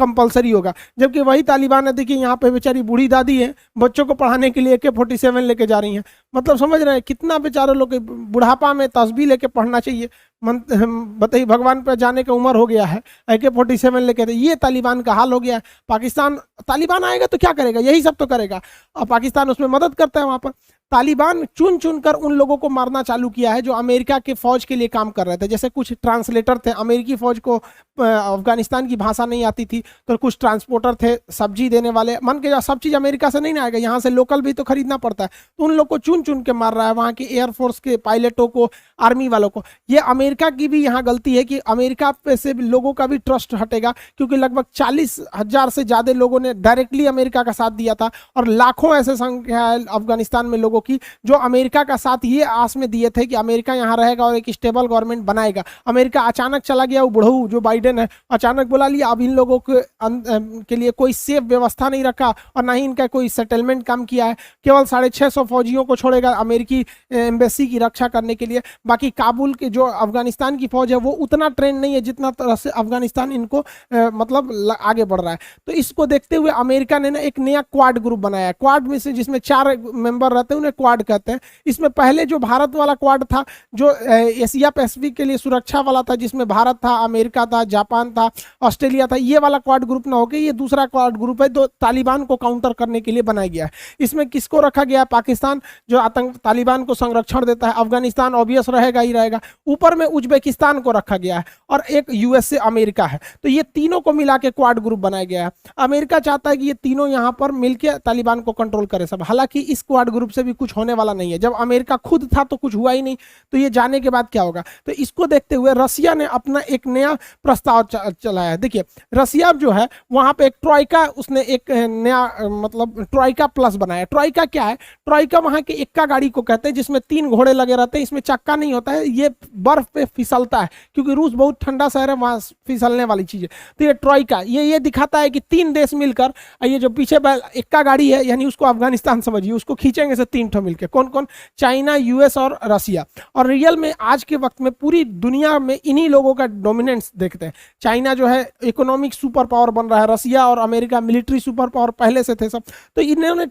Compulsory होगा। जबकि वही तालिबान है, देखिए यहाँ पे बेचारी बूढ़ी दादी है, बच्चों को पढ़ाने के लिए AK-47 लेके जा रही हैं। मतलब समझ रहे हैं कितना बेचारे लोग बुढ़ापा में तस्बीह लेके पढ़ना चाहिए। बताइए, भगवान पे जाने का उम्र हो गया है, AK-47 लेके, ये तालिबान का हाल हो गया है। पाकिस्तान, तालिबान आएगा तो क्या करेगा, यही सब तो करेगा, और पाकिस्तान उसमें मदद करता है। वहां पर तालिबान चुन चुन कर उन लोगों को मारना चालू किया है जो अमेरिका के फौज के लिए काम कर रहे थे। जैसे कुछ ट्रांसलेटर थे, अमेरिकी फौज को अफगानिस्तान की भाषा नहीं आती थी, तो कुछ ट्रांसपोर्टर थे, सब्जी देने वाले, मन के सब चीज़ अमेरिका से नहीं ना आएगा, यहाँ से लोकल भी तो खरीदना पड़ता है, तो उन लोग को चुन चुन के मार रहा है, वहाँ के एयरफोर्स के पायलटों को, आर्मी वालों को। ये अमेरिका की भी यहाँ गलती है कि अमेरिका पे से लोगों का भी ट्रस्ट हटेगा, क्योंकि लगभग 40,000 से ज़्यादा लोगों ने डायरेक्टली अमेरिका का साथ दिया था, और लाखों ऐसे संख्या है अफगानिस्तान में लोगों की जो अमेरिका का साथ ये आस में दिए थे कि अमेरिका यहाँ रहेगा और एक स्टेबल गवर्नमेंट बनाएगा। अमेरिका अचानक चला गया, वो बुढ़ऊ जो बाइडेन है अचानक बुला लिया, अब इन लोगों के लिए कोई सेफ व्यवस्था नहीं रखा और ना ही इनका कोई सेटलमेंट काम किया है। केवल 650 फौजियों को छोड़ेगा अमेरिकी एम्बेसी की रक्षा करने के लिए। बाकी काबुल के जो अफगानिस्तान की फौज है वो उतना ट्रेन नहीं है जितना तरह से अफगानिस्तान इनको मतलब आगे बढ़ रहा है। तो इसको देखते हुए अमेरिका ने ना एक नया क्वाड ग्रुप बनाया है। क्वाड में से जिसमें 4 मेंबर रहते हैं उन्हें क्वाड कहते हैं। इसमें पहले जो भारत वाला क्वाड था, जो एशिया पैसिफिक के लिए सुरक्षा वाला था, जिसमें भारत था, अमेरिका था, जापान था, ऑस्ट्रेलिया था, ये वाला क्वाड ग्रुप ना होकर ये दूसरा क्वाड ग्रुप है जो तालिबान को काउंटर करने के लिए बनाया गया है। इसमें किसको रखा गया है? पाकिस्तान जो आतंक तालिबान को संरक्षण देता है, अफगानिस्तान ऑब्वियस रहेगा ही रहेगा, ऊपर में उज्बेकिस्तान को रखा गया है, और एक यूएसए अमेरिका है। तो ये तीनों को मिला के क्वाड ग्रुप बनाया गया है। अमेरिका चाहता है कि ये तीनों यहाँ पर मिलकर तालिबान को कंट्रोल करे सब। हालांकि इस क्वाड ग्रुप से भी कुछ होने वाला नहीं है, जब अमेरिका खुद था तो कुछ हुआ ही नहीं, तो ये जाने के बाद क्या होगा। तो इसको देखते हुए रसिया ने अपना एक नया प्रस्ताव चलाया है। देखिए रसिया जो है वहां पे एक ट्रॉइका, उसने एक नया मतलब ट्रॉइका प्लस बनाया। ट्रॉइका क्या है? ट्रॉइका वहां के एक्का गाड़ी को कहते हैं, जिसमें 3 घोड़े लगे रहते हैं। इसमें चक्का नहीं होता है, ये बर्फ पे फिसलता है, क्योंकि रूस बहुत ठंडा शहर है, वहां फिसलने वाली चीज है। तो ये ट्रॉइका ये दिखाता है कि 3 देश मिलकर, ये जो पीछे एक्का गाड़ी है यानी उसको अफगानिस्तान समझिए, उसको खींचेंगे से 3 ठो मिलकर। कौन कौन? चाइना, यूएस और रसिया। और रियल में आज के वक्त में पूरी दुनिया में इन्हीं लोगों का डोमिनेंस देखते हैं। चाइना जो है इकोनॉमिक सुपर पावर बन रहा है, रसिया और अमेरिका मिलिट्री सुपर पावर पहले से थे सब। तो इन्होंने,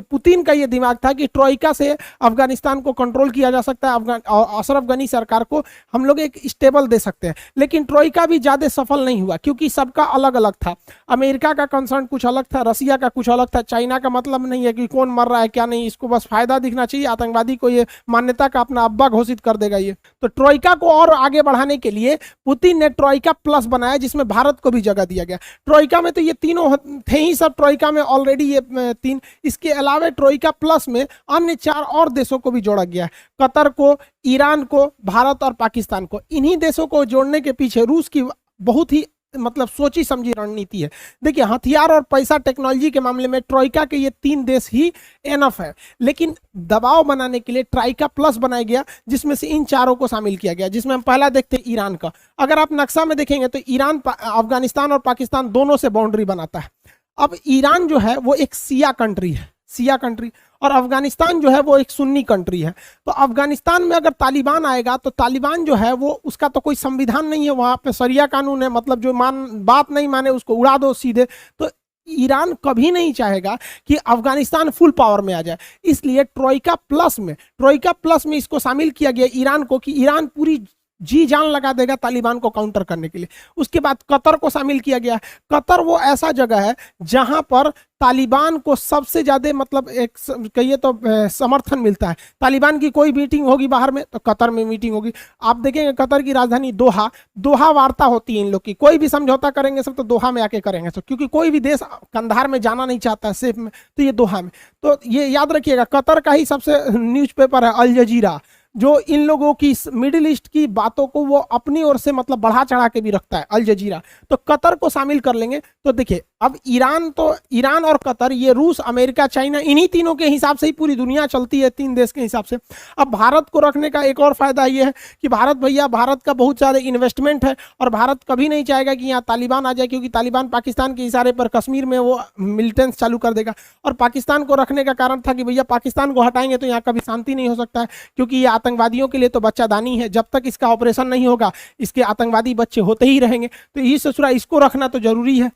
पुतिन का ये दिमाग था कि ट्रॉइका से अफगानिस्तान को कंट्रोल किया जा सकता है, अशरफ गनी सरकार को हम लोग एक स्टेबल दे सकते हैं। लेकिन ट्रॉइका भी ज्यादा सफल नहीं हुआ, क्योंकि सबका अलग अलग था। अमेरिका का कंसर्न कुछ अलग था, रसिया का कुछ अलग था, चाइना का मतलब नहीं है कि कौन मर रहा है क्या नहीं, इसको बस फायदा दिखना चाहिए, आतंकवादी को ये मान्यता का अपना अब्बा घोषित कर देगा ये। तो ट्रॉइका को और आगे बढ़ाने के लिए पुतिन ने ट्रॉइका प्लस बनाया, जिसमें भारत को भी जगह दिया गया। ट्रॉइका में तो ये तीनों थे ही सब, ट्रॉइका में ऑलरेडी ये 3। इसके अलावा ट्रॉइका प्लस में अन्य 4 और देशों को भी जोड़ा गया है, कतर को, ईरान को, भारत और पाकिस्तान को। इन्हीं देशों को जोड़ने के पीछे रूस की बहुत ही मतलब सोची समझी रणनीति है। देखिए हथियार और पैसा टेक्नोलॉजी के मामले में ट्रॉइका के ये 3 देश ही एनफ है, लेकिन दबाव बनाने के लिए ट्राइका प्लस बनाया गया, जिसमें से इन 4 को शामिल किया गया। जिसमें हम पहला देखते हैं ईरान का। अगर आप नक्शा में देखेंगे तो ईरान अफगानिस्तान और पाकिस्तान दोनों से बाउंड्री बनाता है। अब ईरान जो है वो एक शिया कंट्री है, शिया कंट्री, और अफगानिस्तान जो है वो एक सुन्नी कंट्री है। तो अफगानिस्तान में अगर तालिबान आएगा तो तालिबान जो है वो, उसका तो कोई संविधान नहीं है, वहाँ पे शरिया कानून है, मतलब जो बात नहीं माने उसको उड़ा दो सीधे। तो ईरान कभी नहीं चाहेगा कि अफगानिस्तान फुल पावर में आ जाए, इसलिए ट्रॉइका प्लस में इसको शामिल किया गया ईरान को, कि ईरान पूरी जी जान लगा देगा तालिबान को काउंटर करने के लिए। उसके बाद कतर को शामिल किया गया। कतर वो ऐसा जगह है जहां पर तालिबान को सबसे ज्यादा मतलब एक कहिए तो समर्थन मिलता है। तालिबान की कोई मीटिंग होगी बाहर में तो कतर में मीटिंग होगी। आप देखेंगे कतर की राजधानी दोहा वार्ता होती है इन लोग की, कोई भी समझौता करेंगे सब तो दोहा में आके करेंगे सब, क्योंकि कोई भी देश कंधार में जाना नहीं चाहता है सेफ में, तो ये दोहा में। तो ये याद रखिएगा, कतर का ही सबसे न्यूज़पेपर है अल जजीरा, जो इन लोगों की मिडिल ईस्ट की बातों को वो अपनी ओर से मतलब बढ़ा चढ़ा के भी रखता है, अल जजीरा। तो कतर को शामिल कर लेंगे तो देखिए अब ईरान और कतर, ये रूस, अमेरिका, चाइना, इन्हीं तीनों के हिसाब से ही पूरी दुनिया चलती है, 3 देश के हिसाब से। अब भारत को रखने का एक और फायदा ये है कि भारत का बहुत सारे इन्वेस्टमेंट है, और भारत कभी नहीं चाहेगा कि यहाँ तालिबान आ जाए, क्योंकि तालिबान पाकिस्तान के इशारे पर कश्मीर में वो मिलिटेंस चालू कर देगा। और पाकिस्तान को रखने का कारण था कि भैया पाकिस्तान को हटाएंगे तो यहाँ कभी शांति नहीं हो सकता है, क्योंकि ये आतंकवादियों के लिए तो बच्चादानी है, जब तक इसका ऑपरेशन नहीं होगा इसके आतंकवादी बच्चे होते ही रहेंगे। तो ये ससुरा इसको रखना तो जरूरी है।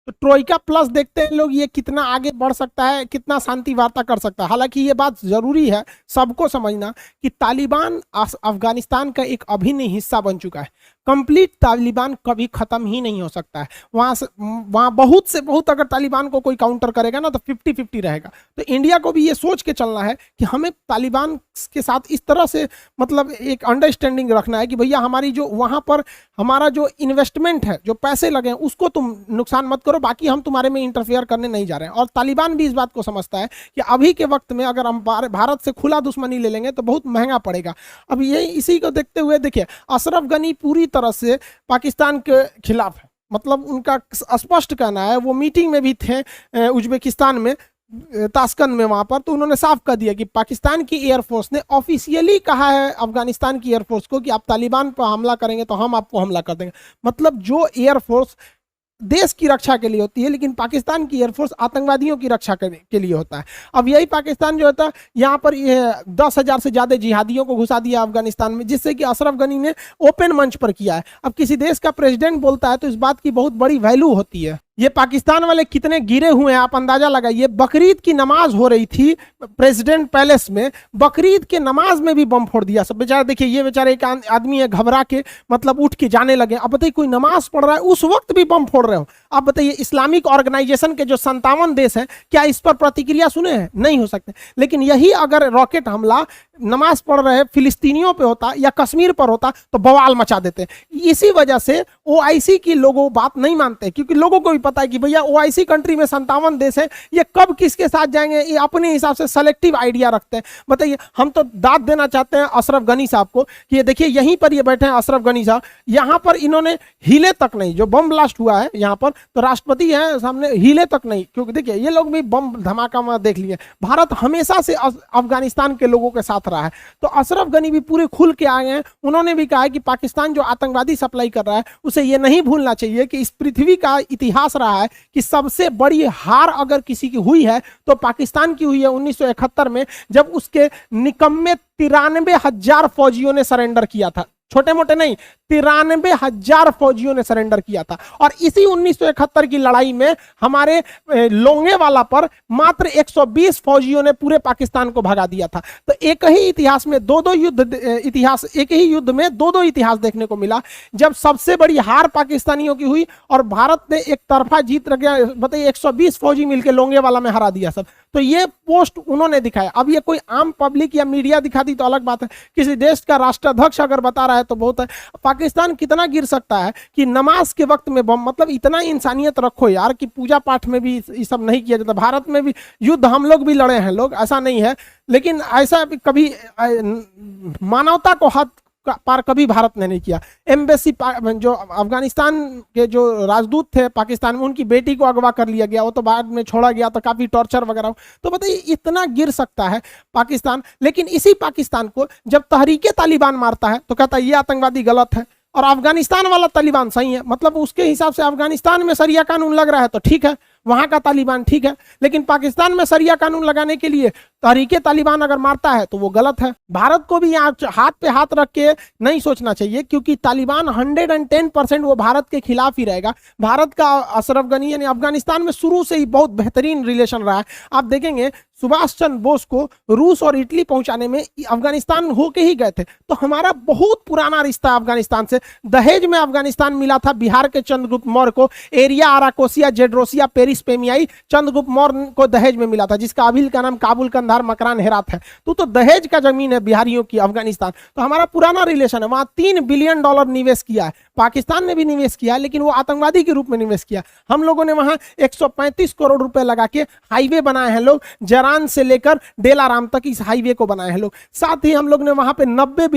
तो ट्रोइका प्लस देखते हैं लोग ये कितना आगे बढ़ सकता है, कितना शांति वार्ता कर सकता है। हालांकि ये बात जरूरी है सबको समझना कि तालिबान अफगानिस्तान का एक अभिन्न हिस्सा बन चुका है। कंप्लीट तालिबान कभी खत्म ही नहीं हो सकता है। वहां बहुत से बहुत अगर तालिबान को कोई काउंटर करेगा ना तो 50-50 रहेगा। तो इंडिया को भी ये सोच के चलना है कि हमें तालिबान के साथ इस तरह से मतलब एक अंडरस्टैंडिंग रखना है कि भैया हमारी जो वहां पर हमारा जो इन्वेस्टमेंट है, जो पैसे लगे हैं, उसको तुम नुकसान मत करो, बाकी हम तुम्हारे में इंटरफेयर करने नहीं जा रहे हैं। और तालिबान भी इस बात को समझता है कि अभी के वक्त में अगर हम भारत से खुला दुश्मनी ले लेंगे तो बहुत महंगा पड़ेगा। अब ये इसी को देखते हुए देखिए अशरफ गनी पूरी तरह से पाकिस्तान के खिलाफ है। मतलब उनका स्पष्ट कहना है, वो मीटिंग में भी थे उज्बेकिस्तान में ताशकंद में, वहां पर तो उन्होंने साफ कर दिया कि पाकिस्तान की एयरफोर्स ने ऑफिशियली कहा है अफगानिस्तान की एयरफोर्स को कि आप तालिबान पर हमला करेंगे तो हम आपको हमला कर देंगे। मतलब जो एयरफोर्स देश की रक्षा के लिए होती है, लेकिन पाकिस्तान की एयरफोर्स आतंकवादियों की रक्षा के लिए होता है। अब यही पाकिस्तान जो होता है यहाँ पर 10,000 से ज्यादा जिहादियों को घुसा दिया अफगानिस्तान में, जिससे कि अशरफ गनी ने ओपन मंच पर किया है। अब किसी देश का प्रेसिडेंट बोलता है तो इस बात की बहुत बड़ी वैल्यू होती है। ये पाकिस्तान वाले कितने गिरे हुए हैं आप अंदाजा लगाइए। बकरीद की नमाज हो रही थी प्रेसिडेंट पैलेस में, बकरीद के नमाज में भी बम फोड़ दिया सब। बेचारा देखिए, ये बेचारे एक आदमी है घबरा के मतलब उठ के जाने लगे। अब बताइए कोई नमाज पढ़ रहा है उस वक्त भी बम फोड़ रहे हो। आप बताइए इस्लामिक ऑर्गेनाइजेशन के जो 57 देश हैं, क्या इस पर प्रतिक्रिया सुने हैं? नहीं हो सकते। लेकिन यही अगर रॉकेट हमला नमाज पढ़ रहे फिलिस्तीनियों पे होता या कश्मीर पर होता तो बवाल मचा देते। इसी वजह से ओआईसी की लोगों बात नहीं मानते, क्योंकि लोगों को भी पता है कि भैया ओआईसी कंट्री में 57 देश है, ये कब किसके साथ जाएंगे ये अपने हिसाब से सेलेक्टिव आइडिया रखते हैं। बताइए, हम तो दाद देना चाहते हैं अशरफ गनी साहब को कि ये देखिए यहीं पर ये बैठे हैं अशरफ गनी साहब, यहाँ पर इन्होंने हिले तक नहीं, जो बम ब्लास्ट हुआ है यहाँ पर तो राष्ट्रपति है सामने, हिले तक नहीं। क्योंकि देखिए ये लोग भी बम धमाका में देख लिए, भारत हमेशा से अफगानिस्तान के लोगों के साथ रहा है। तो अशरफ गनी भी पूरे खुल के आ गए हैं। उन्होंने भी कहा है कि पाकिस्तान जो आतंकवादी सप्लाई कर रहा है उसे ये नहीं भूलना चाहिए कि इस पृथ्वी का इतिहास रहा है कि सबसे बड़ी हार अगर किसी की हुई है तो पाकिस्तान की हुई है 1971 में, जब उसके निकम्मे 93,000 फौजियों ने सरेंडर किया था। छोटे मोटे नहीं, 93,000 फौजियों ने सरेंडर किया था। और इसी 1971 की लड़ाई में हमारे लोंगेवाला पर मात्र 120 फौजियों ने पूरे पाकिस्तान को भगा दिया था। तो एक ही इतिहास में दो युद्ध, इतिहास एक ही युद्ध में दो इतिहास देखने को मिला, जब सबसे बड़ी हार पाकिस्तानियों की हुई और भारत ने एक तरफा जीत रख गया। बताइए 120 फौजी मिलकर लोंगेवाला में हरा दिया सब। तो ये पोस्ट उन्होंने दिखाया। अब ये कोई आम पब्लिक या मीडिया दिखाती तो अलग बात है, किसी देश का राष्ट्राध्यक्ष अगर बता रहा है तो बहुत है। पाकिस्तान कितना गिर सकता है कि नमाज के वक्त में बम, मतलब इतना इंसानियत रखो यार कि पूजा पाठ में भी ये सब नहीं किया जाता। भारत में भी युद्ध हम लोग भी लड़े हैं लोग, ऐसा नहीं है, लेकिन ऐसा कभी मानवता को हद पार कभी भारत ने नहीं किया। एम्बेसी जो अफगानिस्तान के जो राजदूत थे पाकिस्तान में, उनकी बेटी को अगवा कर लिया गया, वो तो बाद में छोड़ा गया, तो काफी टॉर्चर वगैरह। तो बताइए इतना गिर सकता है पाकिस्तान। लेकिन इसी पाकिस्तान को जब तहरीके तालिबान मारता है तो कहता है ये आतंकवादी गलत है और अफगानिस्तान वाला तालिबान सही है। मतलब उसके हिसाब से अफगानिस्तान में शरिया कानून लग रहा है तो ठीक है, वहां का तालिबान ठीक है, लेकिन पाकिस्तान में शरिया कानून लगाने के लिए तहरीके तालिबान अगर मारता है तो वो गलत है। भारत को भी यहाँ हाथ पे हाथ रख के नहीं सोचना चाहिए, क्योंकि तालिबान 110% वो भारत के खिलाफ ही रहेगा। भारत का अशरफ गनी यानी अफगानिस्तान में शुरू से ही बहुत बेहतरीन रिलेशन रहा है। आप देखेंगे सुभाष चंद्र बोस को रूस और इटली पहुंचाने में अफगानिस्तान होके ही गए थे। तो हमारा बहुत पुराना रिश्ता अफगानिस्तान से। दहेज में अफगानिस्तान मिला था बिहार के चंद्रगुप्त मौर्य को, Aria Arachosia Gedrosia Paropamisadae Chandragupta Maurya को दहेज में मिला था, जिसका अभी का नाम काबुल कंधार मकरान हेरात है। तो दहेज का जमीन है बिहारियों की अफगानिस्तान। तो हमारा पुराना रिलेशन है। वहां $3 बिलियन निवेश किया है, पाकिस्तान ने भी निवेश किया है, लेकिन वो आतंकवादी के रूप में निवेश किया। हम लोगों ने वहां 135 करोड़ रुपए लगा के हाईवे बनाए हैं लोग, जरान से लेकर डेलाराम तक इस हाईवे को बनाए हैं लोग। साथ ही हम लोग ने वहां पे 90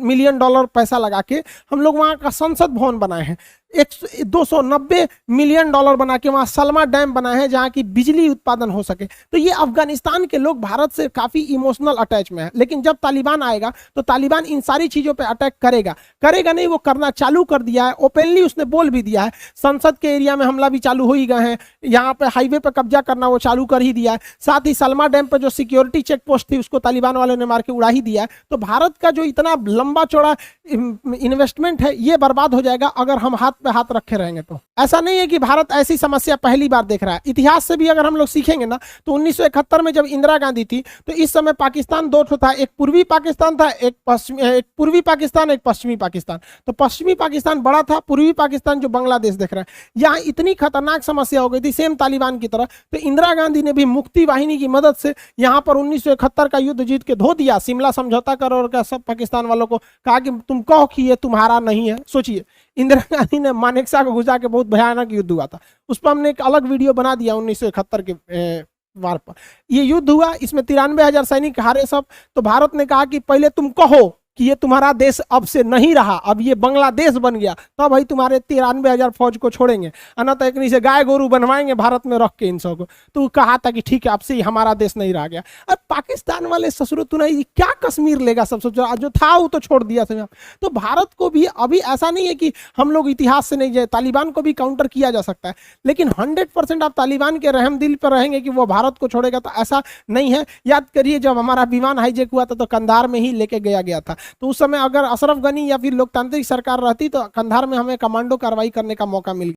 मिलियन डॉलर पैसा लगा के हम लोग वहां का संसद भवन बनाए हैं। 290 मिलियन डॉलर बना के वहां सलमा डैम बनाए हैं जहां की बिजली उत्पादन हो सके। तो ये अफगानिस्तान के लोग भारत से काफी इमोशनल अटैच में है। लेकिन जब तालिबान आएगा तो तालिबान इन सारी चीजों पे अटैक करेगा नहीं, वो करना चालू कर दिया है। ओपनली उसने बोल भी दिया है, संसद के एरिया में हमला भी चालू हो ही गए हैं, यहाँ पे हाईवे पे कब्जा करना वो चालू कर ही दिया है। साथ ही सलमा डैम पर जो सिक्योरिटी चेक पोस्ट थी उसको तालिबान वालों ने मार के उड़ा ही दिया है। तो भारत का जो इतना लंबा चौड़ा इन्वेस्टमेंट है ये बर्बाद हो जाएगा अगर हम हाथ पे हाथ रखे रहेंगे। तो ऐसा नहीं है कि भारत ऐसी समस्या पहली बार देख रहा है। इतिहास से भी अगर हम लोग सीखेंगे ना तो 1971 में जब इंदिरा गांधी थी तो इस समय पाकिस्तान दो ठो था, एक पूर्वी पाकिस्तान था, एक पूर्वी पाकिस्तान, एक पश्चिमी पाकिस्तान। तो पश्चिमी पाकिस्तान बड़ा था, पूर्वी पाकिस्तान जो बांग्लादेश देख रहा है, यहाँ इतनी खतरनाक समस्या हो गई थी सेम तालिबान की तरह। तो इंदिरा गांधी ने भी मुक्ति वाहिनी की मदद से यहाँ पर 1971 का युद्ध जीत के धो दिया, शिमला समझौता कर और सब पाकिस्तान वालों को कहा कि तुम कहो कि ये तुम्हारा नहीं है। सोचिए, इंदिरा गांधी ने मानेकशॉ को घुसा के बहुत भयानक युद्ध हुआ था, उस पर हमने एक अलग वीडियो बना दिया 1971 के वार पर। ये युद्ध हुआ, इसमें 93,000 सैनिक हारे सब। तो भारत ने कहा कि पहले तुम कहो कि ये तुम्हारा देश अब से नहीं रहा, अब ये बांग्लादेश बन गया, तब भाई तुम्हारे 93,000 फौज को छोड़ेंगे, अन्यथा एक से गाय गोरू बनवाएंगे भारत में रख के इन सबको। तो कहा था कि ठीक है अब से ही हमारा देश नहीं रह गया। अब पाकिस्तान वाले ससुर तू नहीं क्या कश्मीर लेगा, सब जो था वो तो छोड़ दिया था। तो भारत को भी अभी ऐसा नहीं है कि हम लोग इतिहास से नहीं जाए, तालिबान को भी काउंटर किया जा सकता है, लेकिन 100% आप तालिबान के रहम दिल पर रहेंगे कि वो भारत को छोड़ेगा, तो ऐसा नहीं है। याद करिए जब हमारा विमान हाईजैक हुआ था तो कंधार में ही लेके गया था, तो उस समय अगर अशरफ गनी या फिर लोकतांत्रिक सरकार रहती तो कंधार में हमें कमांडो कार्रवाई करने का मौका मिल